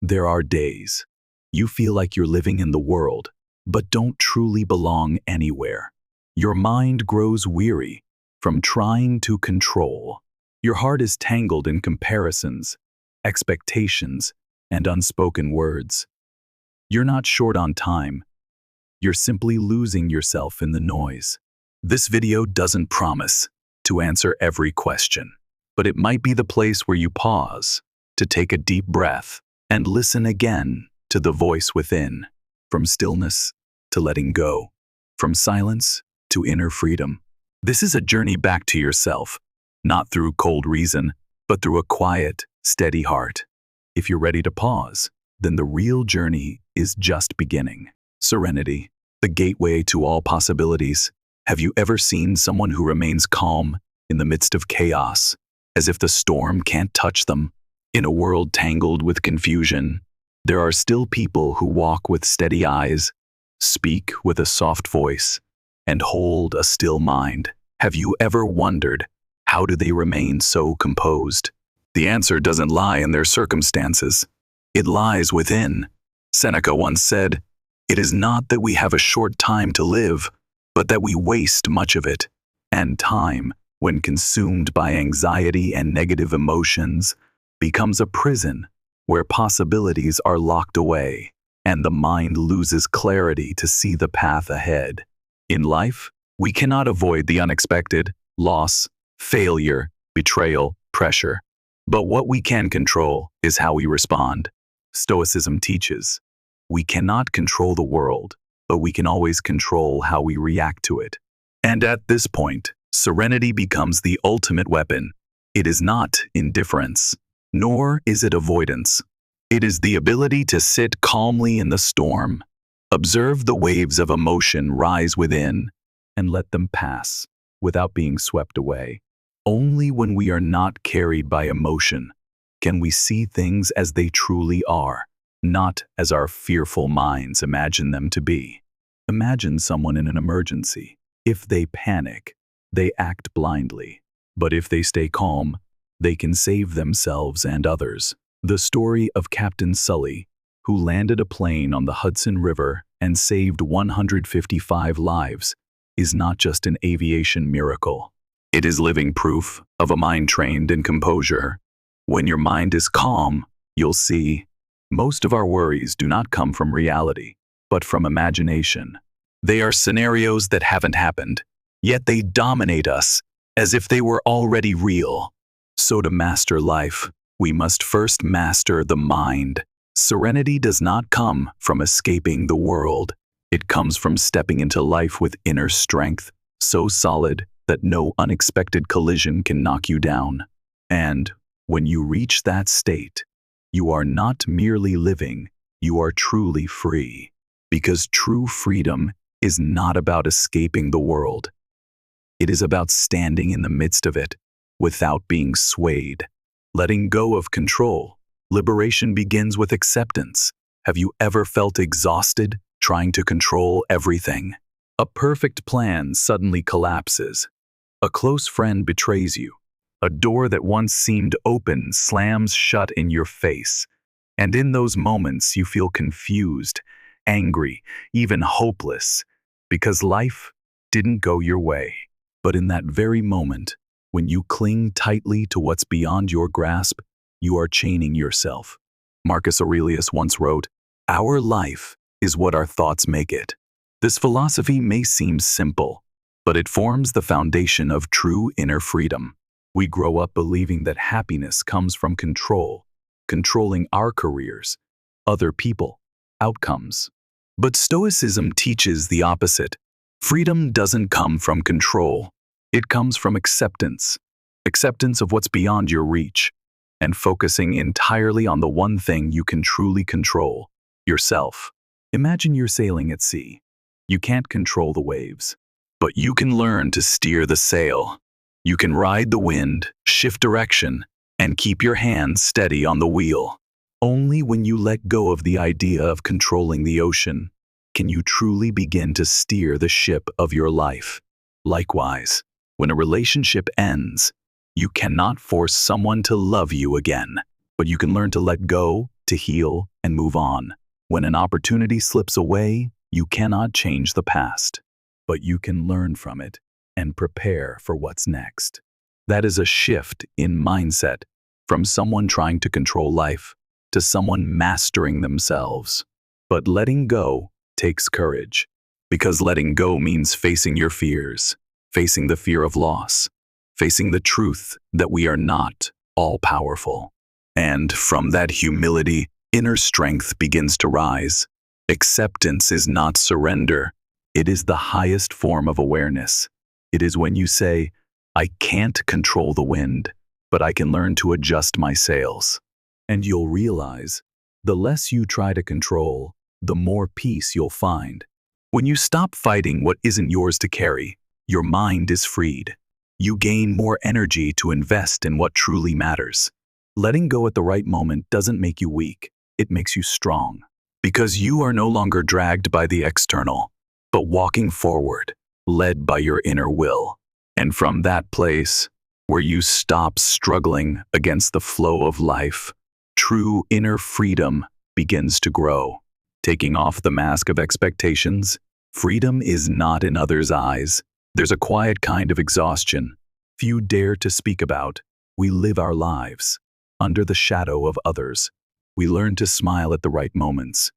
There are days you feel like you're living in the world, but don't truly belong anywhere. Your mind grows weary from trying to control. Your heart is tangled in comparisons, expectations, and unspoken words. You're not short on time. You're simply losing yourself in the noise. This video doesn't promise to answer every question, but it might be the place where you pause to take a deep breath and listen again to the voice within, from stillness to letting go, from silence to inner freedom. This is a journey back to yourself, not through cold reason, but through a quiet, steady heart. If you're ready to pause, then the real journey is just beginning. Serenity, the gateway to all possibilities. Have you ever seen someone who remains calm in the midst of chaos, as if the storm can't touch them? In a world tangled with confusion, there are still people who walk with steady eyes, speak with a soft voice, and hold a still mind. Have you ever wondered, how do they remain so composed? The answer doesn't lie in their circumstances. It lies within. Seneca once said, "It is not that we have a short time to live, but that we waste much of it." And time, when consumed by anxiety and negative emotions, becomes a prison where possibilities are locked away and the mind loses clarity to see the path ahead. In life, we cannot avoid the unexpected, loss, failure, betrayal, pressure. But what we can control is how we respond. Stoicism teaches, we cannot control the world, but we can always control how we react to it. And at this point, serenity becomes the ultimate weapon. It is not indifference, nor is it avoidance. It is the ability to sit calmly in the storm, observe the waves of emotion rise within, and let them pass without being swept away. Only when we are not carried by emotion can we see things as they truly are, not as our fearful minds imagine them to be. Imagine someone in an emergency. If they panic, they act blindly. But if they stay calm, they can save themselves and others. The story of Captain Sully, who landed a plane on the Hudson River and saved 155 lives, is not just an aviation miracle. It is living proof of a mind trained in composure. When your mind is calm, you'll see most of our worries do not come from reality, but from imagination. They are scenarios that haven't happened, yet they dominate us as if they were already real. So to master life, we must first master the mind. Serenity does not come from escaping the world. It comes from stepping into life with inner strength, so solid that no unexpected collision can knock you down. And when you reach that state, you are not merely living, you are truly free. Because true freedom is not about escaping the world. It is about standing in the midst of it without being swayed. Letting go of control. Liberation begins with acceptance. Have you ever felt exhausted trying to control everything? A perfect plan suddenly collapses. A close friend betrays you. A door that once seemed open slams shut in your face. And in those moments you feel confused, angry, even hopeless, because life didn't go your way. But in that very moment, when you cling tightly to what's beyond your grasp, you are chaining yourself. Marcus Aurelius once wrote, "Our life is what our thoughts make it." This philosophy may seem simple, but it forms the foundation of true inner freedom. We grow up believing that happiness comes from control, controlling our careers, other people, outcomes. But Stoicism teaches the opposite. Freedom doesn't come from control. It comes from acceptance. Acceptance of what's beyond your reach, and focusing entirely on the one thing you can truly control, yourself. Imagine you're sailing at sea. You can't control the waves, but you can learn to steer the sail. You can ride the wind, shift direction, and keep your hands steady on the wheel. Only when you let go of the idea of controlling the ocean can you truly begin to steer the ship of your life. Likewise, when a relationship ends, you cannot force someone to love you again, but you can learn to let go, to heal, and move on. When an opportunity slips away, you cannot change the past, but you can learn from it and prepare for what's next. That is a shift in mindset from someone trying to control life to someone mastering themselves. But letting go takes courage, because letting go means facing your fears, facing the fear of loss, facing the truth that we are not all-powerful. And from that humility, inner strength begins to rise. Acceptance is not surrender. It is the highest form of awareness. It is when you say, I can't control the wind, but I can learn to adjust my sails. And you'll realize, the less you try to control, the more peace you'll find. When you stop fighting what isn't yours to carry, your mind is freed. You gain more energy to invest in what truly matters. Letting go at the right moment doesn't make you weak, it makes you strong. Because you are no longer dragged by the external, but walking forward, led by your inner will. And from that place, where you stop struggling against the flow of life, true inner freedom begins to grow. Taking off the mask of expectations, freedom is not in others' eyes. There's a quiet kind of exhaustion few dare to speak about. We live our lives under the shadow of others. We learn to smile at the right moments,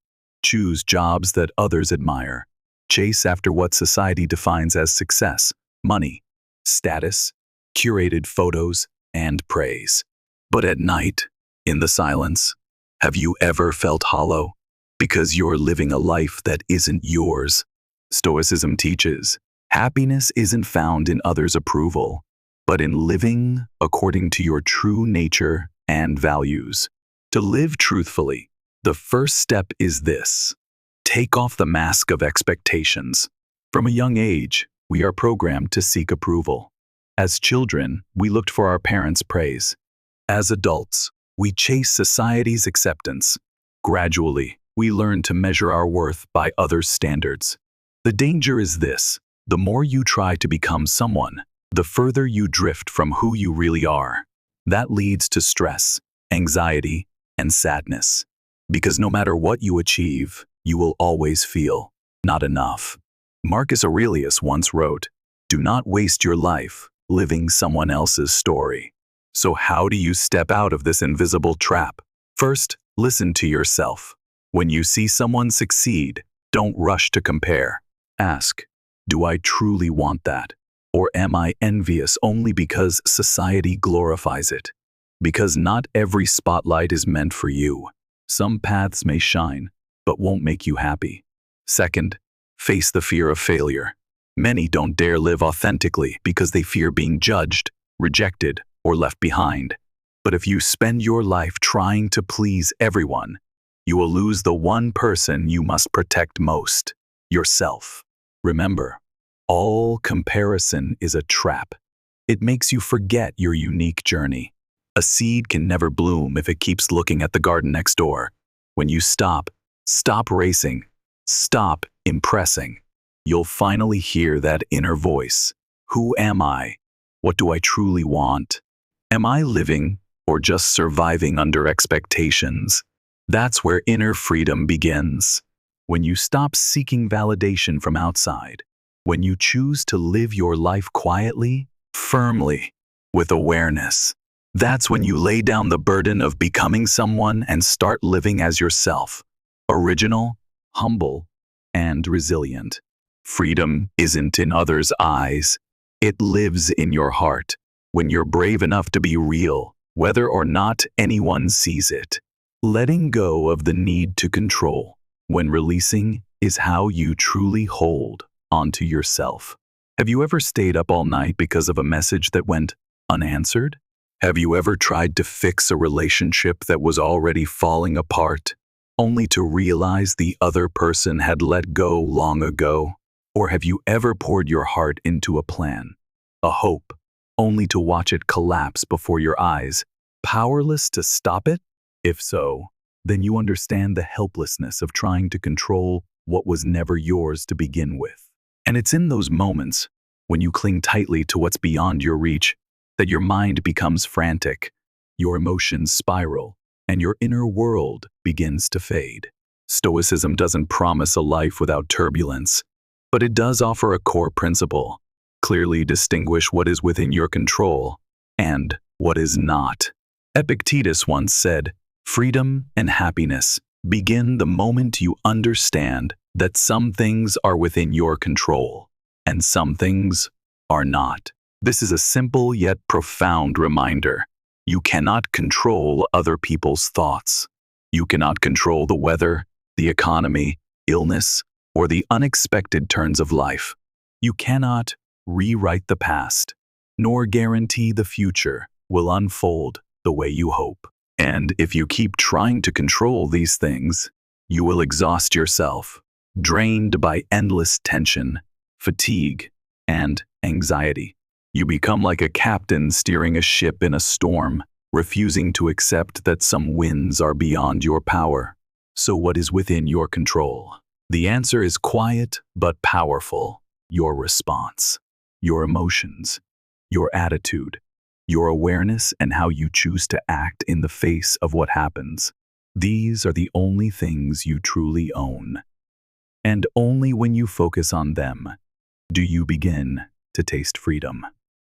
choose jobs that others admire, chase after what society defines as success, money, status, curated photos, and praise. But at night, in the silence, have you ever felt hollow? Because you're living a life that isn't yours. Stoicism teaches, happiness isn't found in others' approval, but in living according to your true nature and values. To live truthfully, the first step is this: take off the mask of expectations. From a young age, we are programmed to seek approval. As children, we looked for our parents' praise. As adults, we chase society's acceptance. Gradually, we learn to measure our worth by others' standards. The danger is this: the more you try to become someone, the further you drift from who you really are. That leads to stress, anxiety, and sadness. Because no matter what you achieve, you will always feel not enough. Marcus Aurelius once wrote, "Do not waste your life living someone else's story." So how do you step out of this invisible trap? First, listen to yourself. When you see someone succeed, don't rush to compare. Ask, do I truly want that? Or am I envious only because society glorifies it? Because not every spotlight is meant for you. Some paths may shine, but won't make you happy. Second, face the fear of failure. Many don't dare live authentically because they fear being judged, rejected, or left behind. But if you spend your life trying to please everyone, you will lose the one person you must protect most, yourself. Remember, all comparison is a trap. It makes you forget your unique journey. A seed can never bloom if it keeps looking at the garden next door. When you stop racing, stop impressing, you'll finally hear that inner voice. Who am I? What do I truly want? Am I living or just surviving under expectations? That's where inner freedom begins. When you stop seeking validation from outside, when you choose to live your life quietly, firmly, with awareness, that's when you lay down the burden of becoming someone and start living as yourself, original, humble, and resilient. Freedom isn't in others' eyes. It lives in your heart when you're brave enough to be real, whether or not anyone sees it. Letting go of the need to control when releasing is how you truly hold onto yourself. Have you ever stayed up all night because of a message that went unanswered? Have you ever tried to fix a relationship that was already falling apart, only to realize the other person had let go long ago? Or have you ever poured your heart into a plan, a hope, only to watch it collapse before your eyes, powerless to stop it? If so, then you understand the helplessness of trying to control what was never yours to begin with. And it's in those moments, when you cling tightly to what's beyond your reach, that your mind becomes frantic, your emotions spiral, and your inner world begins to fade. Stoicism doesn't promise a life without turbulence, but it does offer a core principle. Clearly distinguish what is within your control and what is not. Epictetus once said, "Freedom and happiness begin the moment you understand that some things are within your control and some things are not." This is a simple yet profound reminder. You cannot control other people's thoughts. You cannot control the weather, the economy, illness, or the unexpected turns of life. You cannot rewrite the past, nor guarantee the future will unfold the way you hope. And if you keep trying to control these things, you will exhaust yourself, drained by endless tension, fatigue, and anxiety. You become like a captain steering a ship in a storm, refusing to accept that some winds are beyond your power. So what is within your control? The answer is quiet but powerful. Your response, your emotions, your attitude, your awareness, and how you choose to act in the face of what happens. These are the only things you truly own. And only when you focus on them do you begin to taste freedom.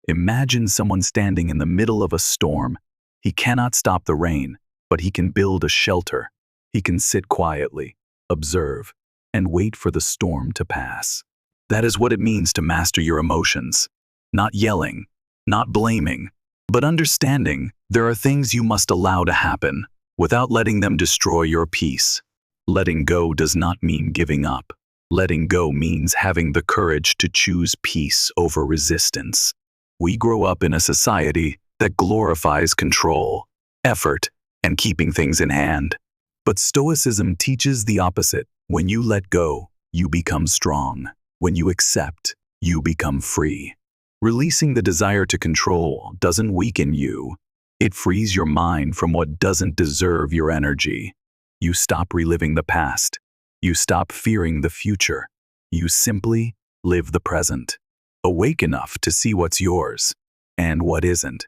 Imagine someone standing in the middle of a storm. He cannot stop the rain, but he can build a shelter. He can sit quietly, observe, and wait for the storm to pass. That is what it means to master your emotions. Not yelling, not blaming, but understanding there are things you must allow to happen without letting them destroy your peace. Letting go does not mean giving up. Letting go means having the courage to choose peace over resistance. We grow up in a society that glorifies control, effort, and keeping things in hand. But Stoicism teaches the opposite. When you let go, you become strong. When you accept, you become free. Releasing the desire to control doesn't weaken you. It frees your mind from what doesn't deserve your energy. You stop reliving the past. You stop fearing the future. You simply live the present. Awake enough to see what's yours and what isn't.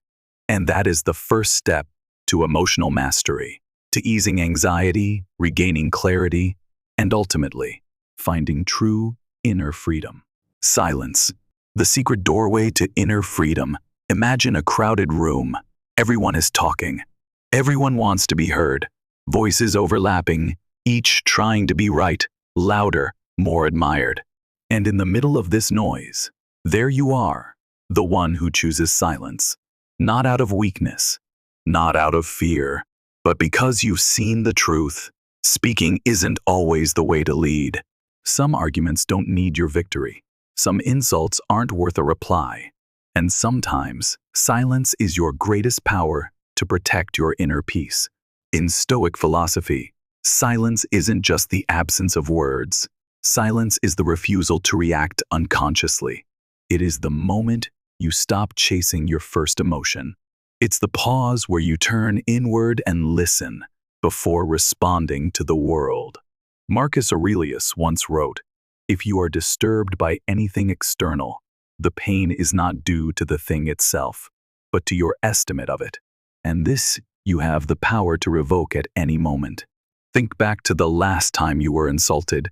And that is the first step to emotional mastery, to easing anxiety, regaining clarity, and ultimately, finding true inner freedom. Silence, the secret doorway to inner freedom. Imagine a crowded room. Everyone is talking. Everyone wants to be heard. Voices overlapping, each trying to be right, louder, more admired. And in the middle of this noise, there you are, the one who chooses silence. Not out of weakness, not out of fear, but because you've seen the truth. Speaking isn't always the way to lead. Some arguments don't need your victory. Some insults aren't worth a reply. And sometimes, silence is your greatest power to protect your inner peace. In Stoic philosophy, silence isn't just the absence of words. Silence is the refusal to react unconsciously. It is the moment you stop chasing your first emotion. It's the pause where you turn inward and listen before responding to the world. Marcus Aurelius once wrote, "If you are disturbed by anything external, the pain is not due to the thing itself, but to your estimate of it. And this you have the power to revoke at any moment." Think back to the last time you were insulted.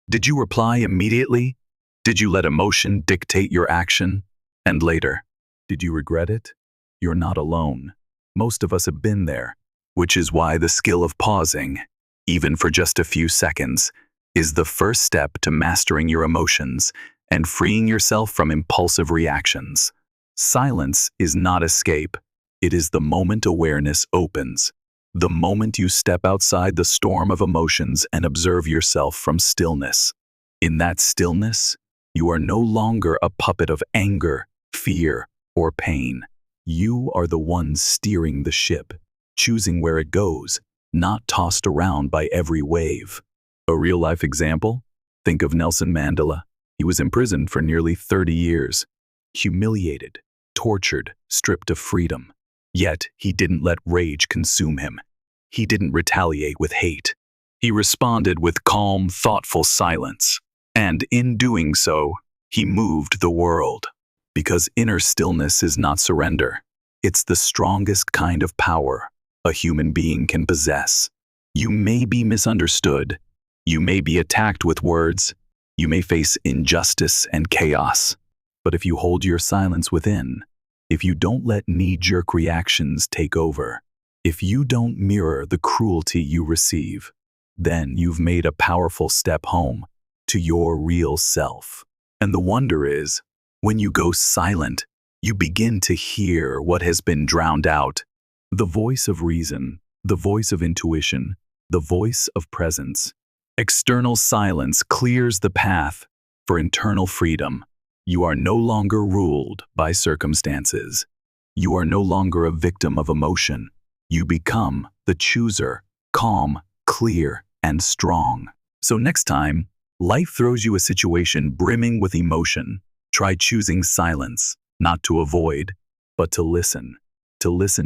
Did you reply immediately? Did you let emotion dictate your action? And later, did you regret it? You're not alone. Most of us have been there, which is why the skill of pausing, even for just a few seconds, is the first step to mastering your emotions and freeing yourself from impulsive reactions. Silence is not escape. It is the moment awareness opens, the moment you step outside the storm of emotions and observe yourself from stillness. In that stillness, you are no longer a puppet of anger, fear, or pain. You are the one steering the ship, choosing where it goes, not tossed around by every wave. A real-life example? Think of Nelson Mandela. He was imprisoned for nearly 30 years, humiliated, tortured, stripped of freedom. Yet he didn't let rage consume him. He didn't retaliate with hate. He responded with calm, thoughtful silence. And in doing so, he moved the world. Because inner stillness is not surrender. It's the strongest kind of power. a human being can possess. You may be misunderstood. You may be attacked with words. You may face injustice and chaos. But if you hold your silence within, if you don't let knee-jerk reactions take over, if you don't mirror the cruelty you receive, then you've made a powerful step home to your real self. And the wonder is, when you go silent, you begin to hear what has been drowned out. The voice of reason, the voice of intuition, the voice of presence. External silence clears the path for internal freedom. You are no longer ruled by circumstances. You are no longer a victim of emotion. You become the chooser, calm, clear, and strong. So next time, life throws you a situation brimming with emotion, try choosing silence, not to avoid, but to listen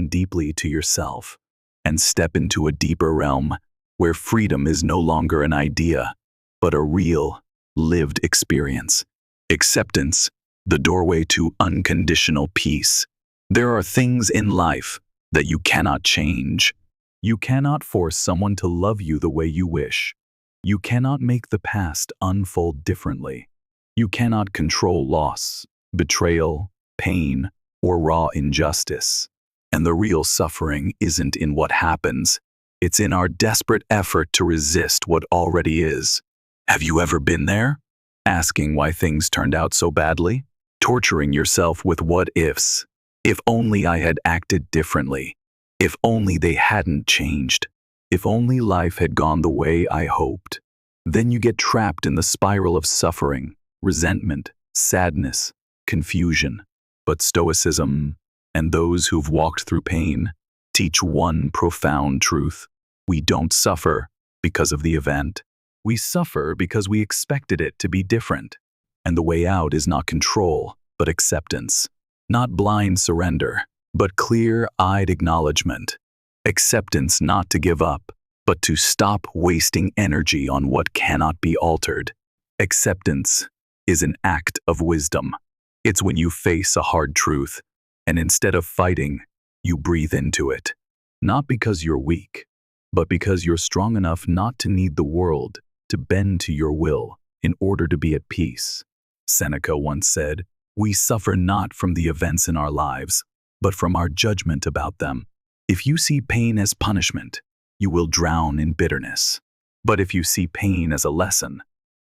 deeply to yourself, and step into a deeper realm where freedom is no longer an idea, but a real, lived experience. Acceptance, the doorway to unconditional peace. There are things in life that you cannot change. You cannot force someone to love you the way you wish. You cannot make the past unfold differently. You cannot control loss, betrayal, pain, or raw injustice. And the real suffering isn't in what happens. It's in our desperate effort to resist what already is. Have you ever been there? Asking why things turned out so badly? Torturing yourself with what-ifs? If only I had acted differently. If only they hadn't changed. If only life had gone the way I hoped. Then you get trapped in the spiral of suffering, resentment, sadness, confusion. But Stoicism, and those who've walked through pain, teach one profound truth. We don't suffer because of the event. We suffer because we expected it to be different. And the way out is not control, but acceptance. Not blind surrender, but clear-eyed acknowledgement. Acceptance not to give up, but to stop wasting energy on what cannot be altered. Acceptance is an act of wisdom. It's when you face a hard truth, and instead of fighting, you breathe into it. Not because you're weak, but because you're strong enough not to need the world to bend to your will in order to be at peace. Seneca once said, "We suffer not from the events in our lives, but from our judgment about them. If you see pain as punishment, you will drown in bitterness. But if you see pain as a lesson,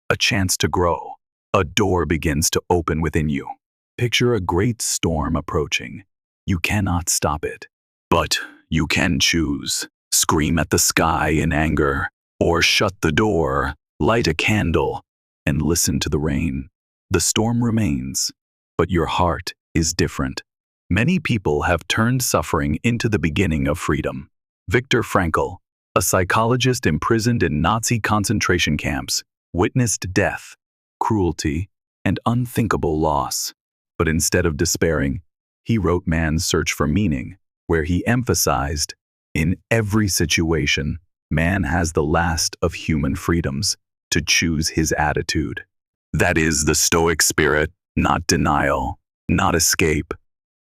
a chance to grow, a door begins to open within you." Picture a great storm approaching. You cannot stop it, but you can choose. Scream at the sky in anger, or shut the door, light a candle, and listen to the rain. The storm remains, but your heart is different. Many people have turned suffering into the beginning of freedom. Viktor Frankl, a psychologist imprisoned in Nazi concentration camps, witnessed death, cruelty, and unthinkable loss. But instead of despairing, he wrote Man's Search for Meaning, where he emphasized, in every situation, man has the last of human freedoms to choose his attitude. That is the Stoic spirit, not denial, not escape,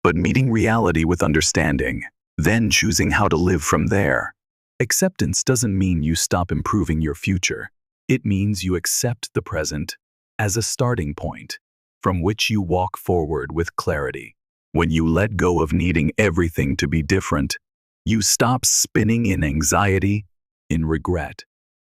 but meeting reality with understanding, then choosing how to live from there. Acceptance doesn't mean you stop improving your future. It means you accept the present as a starting point from which you walk forward with clarity. When you let go of needing everything to be different, you stop spinning in anxiety, in regret,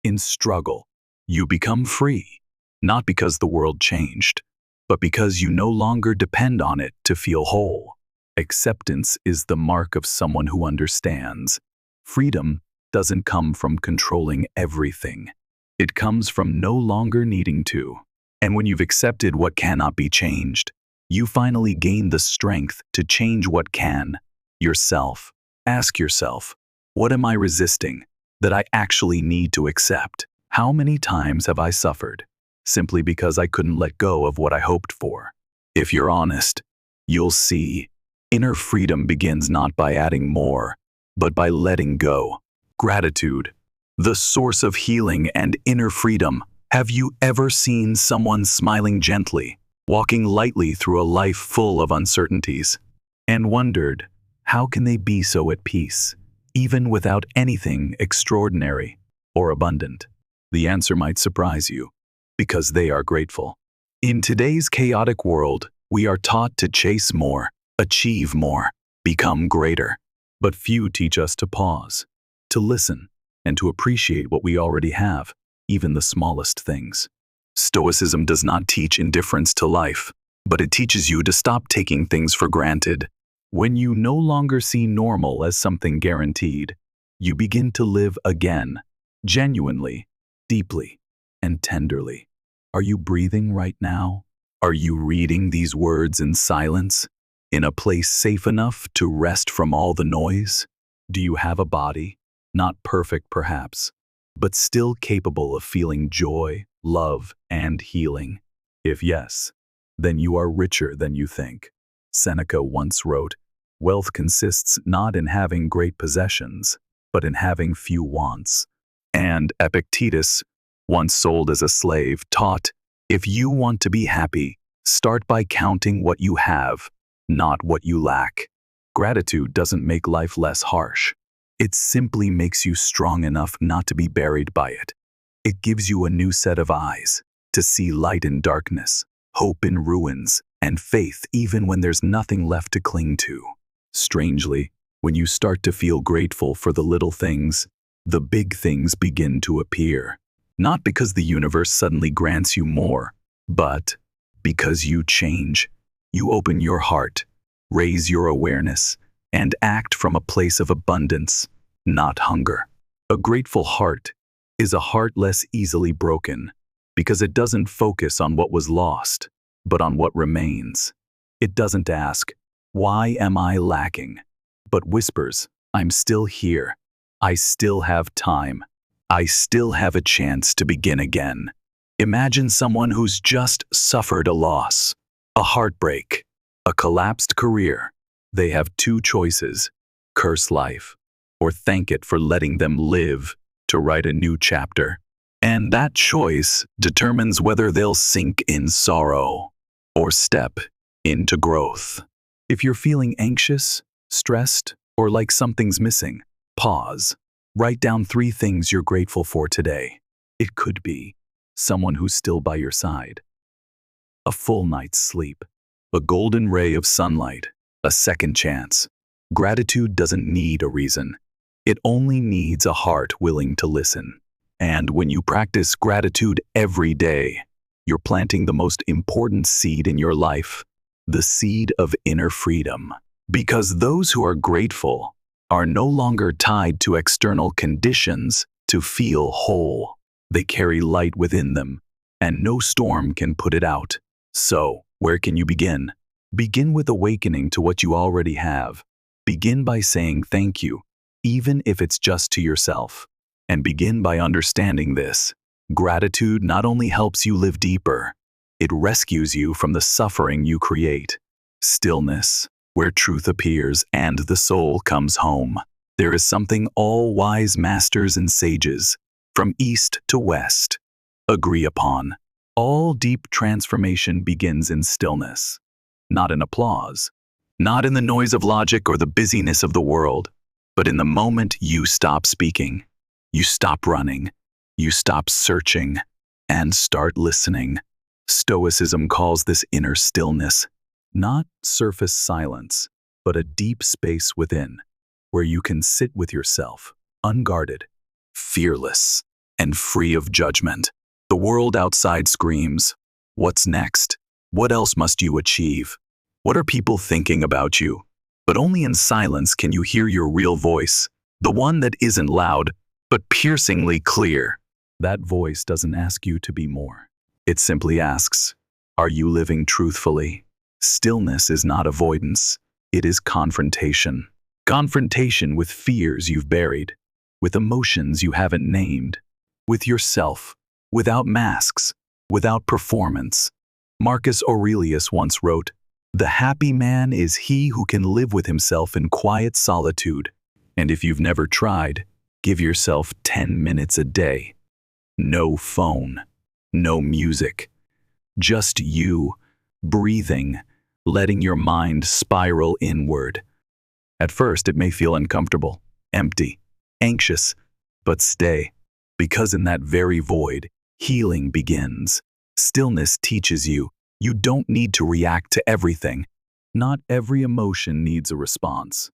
in struggle. You become free, not because the world changed, but because you no longer depend on it to feel whole. Acceptance is the mark of someone who understands. Freedom doesn't come from controlling everything. It comes from no longer needing to. And when you've accepted what cannot be changed, you finally gain the strength to change what can, yourself. Ask yourself, what am I resisting that I actually need to accept? How many times have I suffered simply because I couldn't let go of what I hoped for? If you're honest, you'll see inner freedom begins not by adding more, but by letting go. Gratitude, the source of healing and inner freedom. Have you ever seen someone smiling gently, walking lightly through a life full of uncertainties, and wondered, how can they be so at peace? even without anything extraordinary or abundant? The answer might surprise you, because they are grateful. In today's chaotic world, we are taught to chase more, achieve more, become greater. But few teach us to pause, to listen, and to appreciate what we already have, even the smallest things. Stoicism does not teach indifference to life, but it teaches you to stop taking things for granted. When you no longer see normal as something guaranteed, you begin to live again, genuinely, deeply, and tenderly. Are you breathing right now? Are you reading these words in silence, in a place safe enough to rest from all the noise? Do you have a body, not perfect perhaps, but still capable of feeling joy, love, and healing? If yes, then you are richer than you think. Seneca once wrote, "Wealth consists not in having great possessions, but in having few wants." And Epictetus, once sold as a slave, taught, "If you want to be happy, start by counting what you have, not what you lack." Gratitude doesn't make life less harsh. It simply makes you strong enough not to be buried by it. It gives you a new set of eyes, to see light in darkness, hope in ruins, and faith even when there's nothing left to cling to. Strangely, when you start to feel grateful for the little things, the big things begin to appear. Not because the universe suddenly grants you more, but because you change. You open your heart, raise your awareness, and act from a place of abundance, not hunger. A grateful heart is a heart less easily broken, because it doesn't focus on what was lost, but on what remains. It doesn't ask, "Why am I lacking?" but whispers, "I'm still here. I still have time. I still have a chance to begin again." Imagine someone who's just suffered a loss, a heartbreak, a collapsed career. They have two choices: curse life, or thank it for letting them live to write a new chapter. And that choice determines whether they'll sink in sorrow or step into growth. If you're feeling anxious, stressed, or like something's missing, pause. Write down 3 things you're grateful for today. It could be someone who's still by your side, a full night's sleep, a golden ray of sunlight, a second chance. Gratitude doesn't need a reason. It only needs a heart willing to listen. And when you practice gratitude every day, you're planting the most important seed in your life, the seed of inner freedom. Because those who are grateful are no longer tied to external conditions to feel whole. They carry light within them, and no storm can put it out. So, where can you begin? Begin with awakening to what you already have. Begin by saying thank you, even if it's just to yourself. And begin by understanding this. Gratitude not only helps you live deeper, it rescues you from the suffering you create. Stillness, where truth appears and the soul comes home. There is something all wise masters and sages, from east to west, agree upon. All deep transformation begins in stillness, not in applause, not in the noise of logic or the busyness of the world, but in the moment you stop speaking, you stop running, you stop searching, and start listening. Stoicism calls this inner stillness not surface silence, but a deep space within, where you can sit with yourself, unguarded, fearless, and free of judgment. The world outside screams, "What's next? What else must you achieve? What are people thinking about you?" But only in silence can you hear your real voice, the one that isn't loud, but piercingly clear. That voice doesn't ask you to be more. It simply asks, are you living truthfully? Stillness is not avoidance, it is confrontation. Confrontation with fears you've buried, with emotions you haven't named, with yourself, without masks, without performance. Marcus Aurelius once wrote, "The happy man is he who can live with himself in quiet solitude." And if you've never tried, give yourself 10 minutes a day. No phone, no music, just you, breathing, letting your mind spiral inward. At first, it may feel uncomfortable. empty, anxious, but stay. Because in that very void, healing begins. Stillness teaches you don't need to react to everything. Not every emotion needs a response.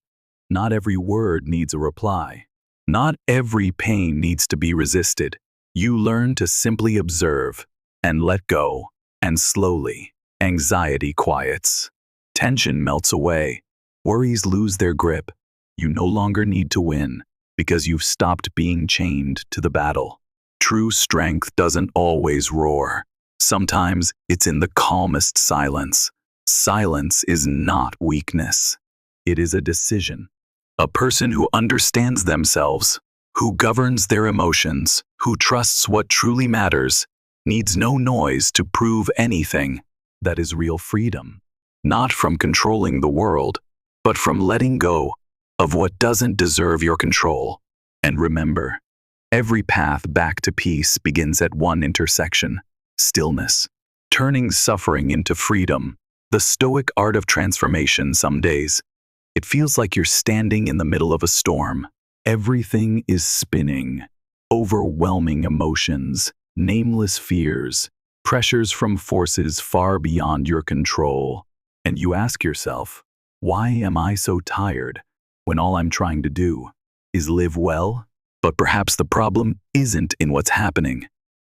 Not every word needs a reply. Not every pain needs to be resisted. You learn to simply observe and let go, and slowly, anxiety quiets. Tension melts away. Worries lose their grip. You no longer need to win because you've stopped being chained to the battle. True strength doesn't always roar. Sometimes it's in the calmest silence. Silence is not weakness. It is a decision. A person who understands themselves, who governs their emotions, who trusts what truly matters, needs no noise to prove anything. That is real freedom. Not from controlling the world, but from letting go of what doesn't deserve your control. And remember, every path back to peace begins at one intersection: stillness. Turning suffering into freedom, the Stoic art of transformation. Some days, it feels like you're standing in the middle of a storm. Everything is spinning. Overwhelming emotions, nameless fears, pressures from forces far beyond your control. And you ask yourself, why am I so tired when all I'm trying to do is live well? But perhaps the problem isn't in what's happening.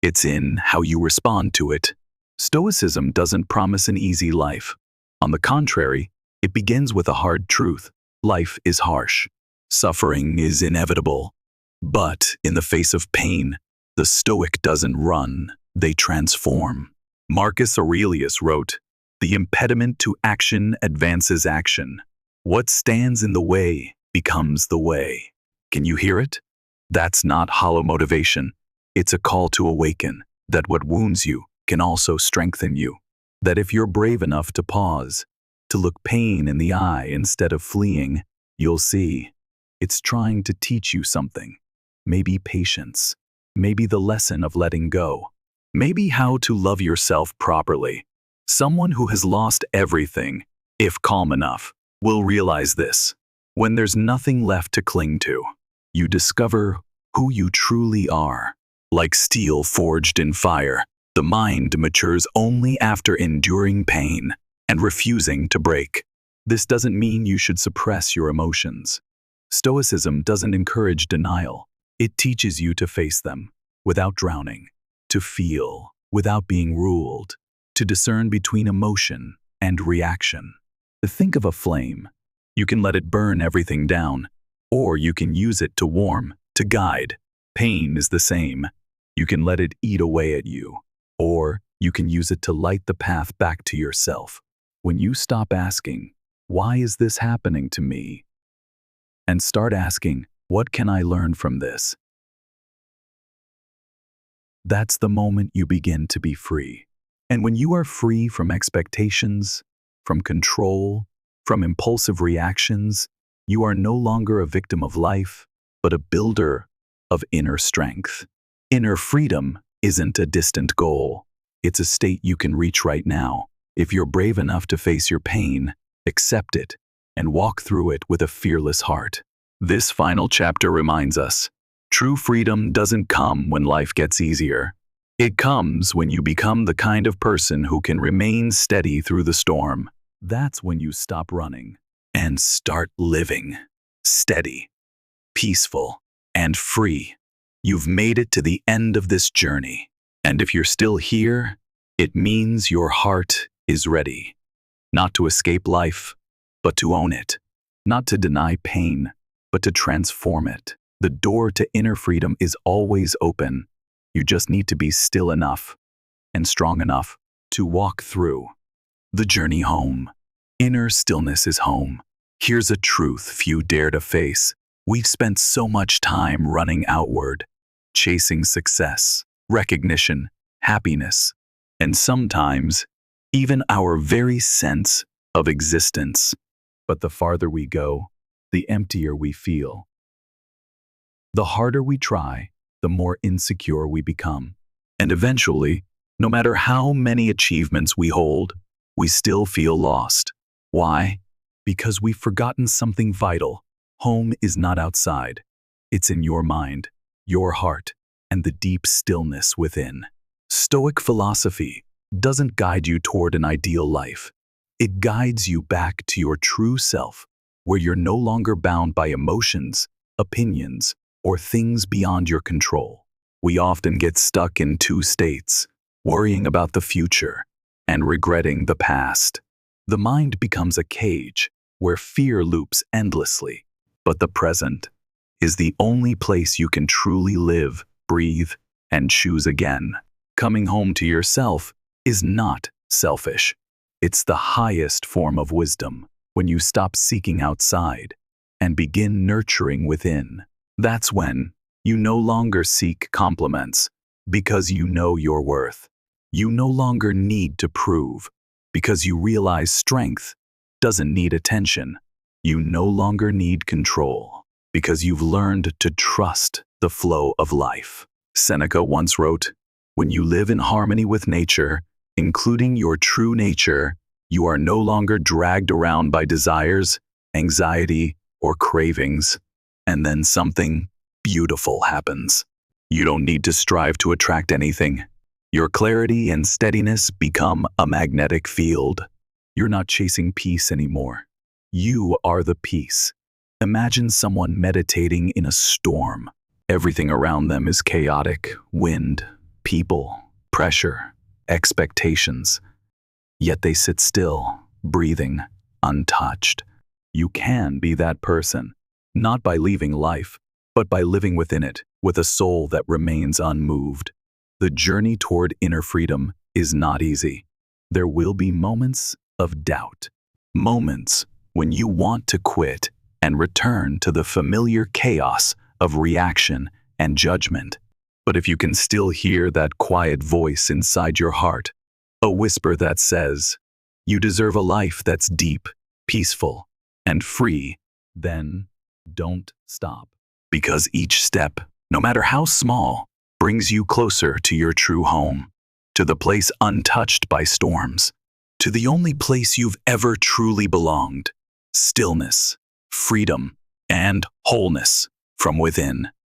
It's in how you respond to it. Stoicism doesn't promise an easy life. On the contrary, it begins with a hard truth. Life is harsh. Suffering is inevitable. But in the face of pain, the Stoic doesn't run, they transform. Marcus Aurelius wrote, "The impediment to action advances action. What stands in the way becomes the way." Can you hear it? That's not hollow motivation. It's a call to awaken, that what wounds you can also strengthen you. That if you're brave enough to pause, to look pain in the eye instead of fleeing, you'll see it's trying to teach you something. Maybe patience, maybe the lesson of letting go, maybe how to love yourself properly. Someone who has lost everything, if calm enough, will realize this. When there's nothing left to cling to, you discover who you truly are. Like steel forged in fire, the mind matures only after enduring pain and refusing to break. This doesn't mean you should suppress your emotions. Stoicism doesn't encourage denial. It teaches you to face them without drowning, to feel without being ruled, to discern between emotion and reaction. Think of a flame. You can let it burn everything down, or you can use it to warm, to guide. Pain is the same. You can let it eat away at you, or you can use it to light the path back to yourself. When you stop asking, "Why is this happening to me?" and start asking, "What can I learn from this?" that's the moment you begin to be free. And when you are free from expectations, from control, from impulsive reactions, you are no longer a victim of life, but a builder of inner strength. Inner freedom isn't a distant goal. It's a state you can reach right now. If you're brave enough to face your pain, accept it, and walk through it with a fearless heart. This final chapter reminds us, true freedom doesn't come when life gets easier. It comes when you become the kind of person who can remain steady through the storm. That's when you stop running and start living. Steady, peaceful, and free. You've made it to the end of this journey. And if you're still here, it means your heart is ready. Not to escape life, but to own it. Not to deny pain, but to transform it. The door to inner freedom is always open. You just need to be still enough and strong enough to walk through the journey home. Inner stillness is home. Here's a truth few dare to face. We've spent so much time running outward, chasing success, recognition, happiness, and sometimes even our very sense of existence. But the farther we go, the emptier we feel. The harder we try, the more insecure we become. And eventually, no matter how many achievements we hold, we still feel lost. Why? Because we've forgotten something vital. Home is not outside. It's in your mind, your heart, and the deep stillness within. Stoic philosophy doesn't guide you toward an ideal life. It guides you back to your true self, where you're no longer bound by emotions, opinions, or things beyond your control. We often get stuck in two states, worrying about the future and regretting the past. The mind becomes a cage where fear loops endlessly, but the present is the only place you can truly live, breathe, and choose again. Coming home to yourself is not selfish. It's the highest form of wisdom when you stop seeking outside and begin nurturing within. That's when you no longer seek compliments because you know your worth. You no longer need to prove because you realize strength doesn't need attention. You no longer need control because you've learned to trust the flow of life. Seneca once wrote, "When you live in harmony with nature, including your true nature, you are no longer dragged around by desires, anxiety, or cravings." And then something beautiful happens. You don't need to strive to attract anything. Your clarity and steadiness become a magnetic field. You're not chasing peace anymore. You are the peace. Imagine someone meditating in a storm. Everything around them is chaotic: wind, people, pressure, expectations. Yet they sit still, breathing, untouched. You can be that person, not by leaving life, but by living within it, with a soul that remains unmoved. The journey toward inner freedom is not easy. There will be moments of doubt, moments when you want to quit and return to the familiar chaos of reaction and judgment. But if you can still hear that quiet voice inside your heart, a whisper that says, "You deserve a life that's deep, peaceful, and free," then don't stop. Because each step, no matter how small, brings you closer to your true home, to the place untouched by storms, to the only place you've ever truly belonged: stillness, freedom, and wholeness from within.